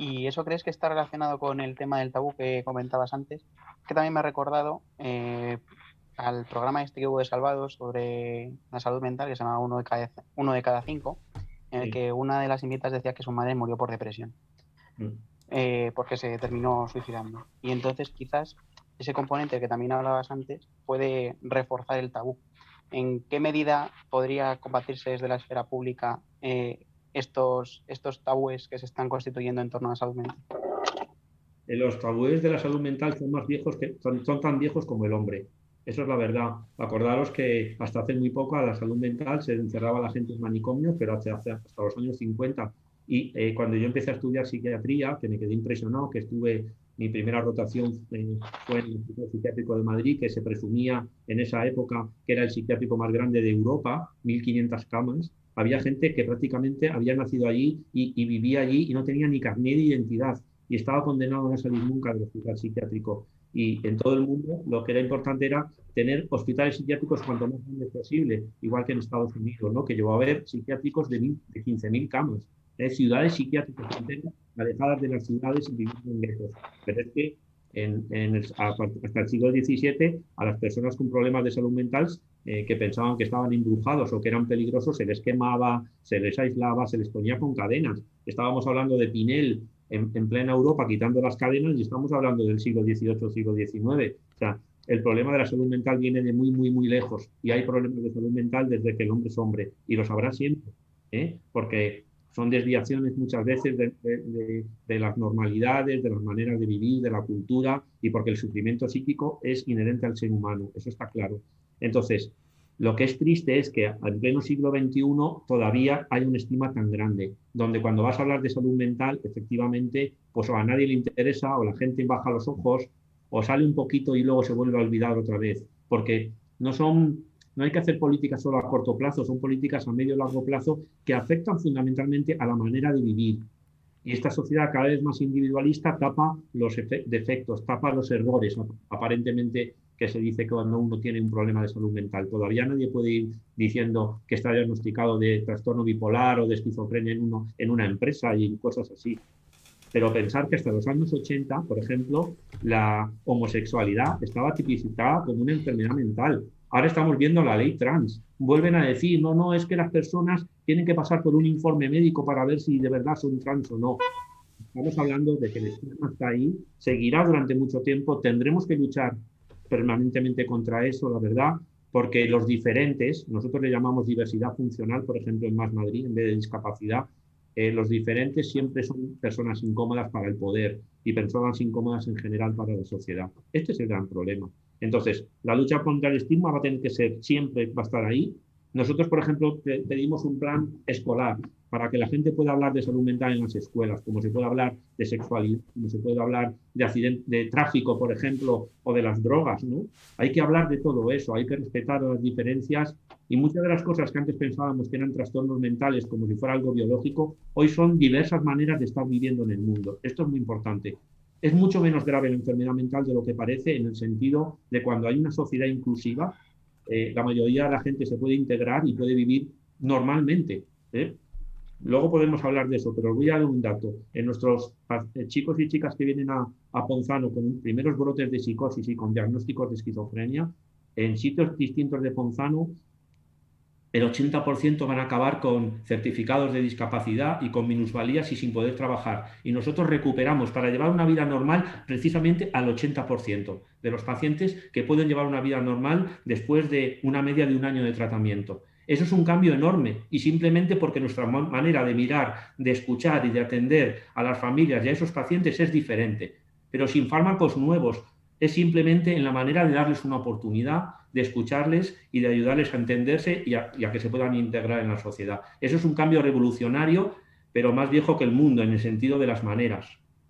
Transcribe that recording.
¿Y eso crees que está relacionado con el tema del tabú que comentabas antes? Que también me ha recordado al programa este que hubo de Salvados sobre la salud mental, que se llama Uno de cada cinco, en el Sí. que una de las invitadas decía que su madre murió por depresión, Mm. porque se terminó suicidando. Y entonces quizás ese componente que también hablabas antes puede reforzar el tabú. ¿En qué medida podría combatirse desde la esfera pública estos tabúes que se están constituyendo en torno a la salud mental? Los tabúes de la salud mental son más viejos son tan viejos como el hombre. Eso es la verdad. Acordaros que hasta hace muy poco a la salud mental se encerraba a la gente en manicomios, pero hasta los años 50. Y cuando yo empecé a estudiar psiquiatría, que me quedé impresionado, que mi primera rotación fue en el Hospital Psiquiátrico de Madrid, que se presumía en esa época que era el psiquiátrico más grande de Europa, 1.500 camas. Había gente que prácticamente había nacido allí y vivía allí y no tenía ni carnet de identidad y estaba condenado a no salir nunca del hospital psiquiátrico. Y en todo el mundo lo que era importante era tener hospitales psiquiátricos cuanto más grandes posible, igual que en Estados Unidos, ¿no? Que llegó a haber psiquiátricos de 15.000 camas, ciudades psiquiátricas enteras, alejadas de las ciudades y viviendo en guetos. Pero es que hasta el siglo XVII a las personas con problemas de salud mental que pensaban que estaban embrujados o que eran peligrosos, se les quemaba, se les aislaba, se les ponía con cadenas. Estábamos hablando de Pinel en plena Europa quitando las cadenas y estamos hablando del siglo XVIII, siglo XIX. O sea, el problema de la salud mental viene de muy, muy, muy lejos y hay problemas de salud mental desde que el hombre es hombre y los habrá siempre, porque son desviaciones muchas veces de las normalidades, de las maneras de vivir, de la cultura y porque el sufrimiento psíquico es inherente al ser humano, eso está claro. Entonces, lo que es triste es que en pleno siglo XXI todavía hay un estigma tan grande, donde cuando vas a hablar de salud mental, efectivamente, pues o a nadie le interesa, o la gente baja los ojos, o sale un poquito y luego se vuelve a olvidar otra vez, porque no hay que hacer políticas solo a corto plazo, son políticas a medio y largo plazo que afectan fundamentalmente a la manera de vivir. Y esta sociedad cada vez más individualista tapa los defectos, tapa los errores, aparentemente que se dice que cuando uno tiene un problema de salud mental. Todavía nadie puede ir diciendo que está diagnosticado de trastorno bipolar o de esquizofrenia en una empresa y cosas así. Pero pensar que hasta los años 80, por ejemplo, la homosexualidad estaba tipificada como una enfermedad mental. Ahora estamos viendo la ley trans. Vuelven a decir, no, no, es que las personas tienen que pasar por un informe médico para ver si de verdad son trans o no. Estamos hablando de que el estigma está ahí, seguirá durante mucho tiempo, tendremos que luchar permanentemente contra eso, la verdad, porque los diferentes, nosotros le llamamos diversidad funcional, por ejemplo, en Más Madrid, en vez de discapacidad, los diferentes siempre son personas incómodas para el poder y personas incómodas en general para la sociedad. Este es el gran problema. Entonces, la lucha contra el estigma va a tener que ser, siempre va a estar ahí. Nosotros, por ejemplo, pedimos un plan escolar para que la gente pueda hablar de salud mental en las escuelas, como se puede hablar de sexualidad, como se puede hablar de tráfico, por ejemplo, o de las drogas, ¿no? Hay que hablar de todo eso, hay que respetar las diferencias y muchas de las cosas que antes pensábamos que eran trastornos mentales como si fuera algo biológico, hoy son diversas maneras de estar viviendo en el mundo. Esto es muy importante. Es mucho menos grave la enfermedad mental de lo que parece en el sentido de cuando hay una sociedad inclusiva, la mayoría de la gente se puede integrar y puede vivir normalmente. ¿eh? Luego podemos hablar de eso, pero os voy a dar un dato. En nuestros chicos y chicas que vienen a Ponzano con primeros brotes de psicosis y con diagnósticos de esquizofrenia, en sitios distintos de Ponzano, el 80% van a acabar con certificados de discapacidad y con minusvalías y sin poder trabajar. Y nosotros recuperamos para llevar una vida normal precisamente al 80% de los pacientes que pueden llevar una vida normal después de una media de un año de tratamiento. Eso es un cambio enorme y simplemente porque nuestra manera de mirar, de escuchar y de atender a las familias y a esos pacientes es diferente. Pero sin fármacos nuevos, es simplemente en la manera de darles una oportunidad, de escucharles y de ayudarles a entenderse y a que se puedan integrar en la sociedad. Eso es un cambio revolucionario, pero más viejo que el mundo en el sentido de las maneras.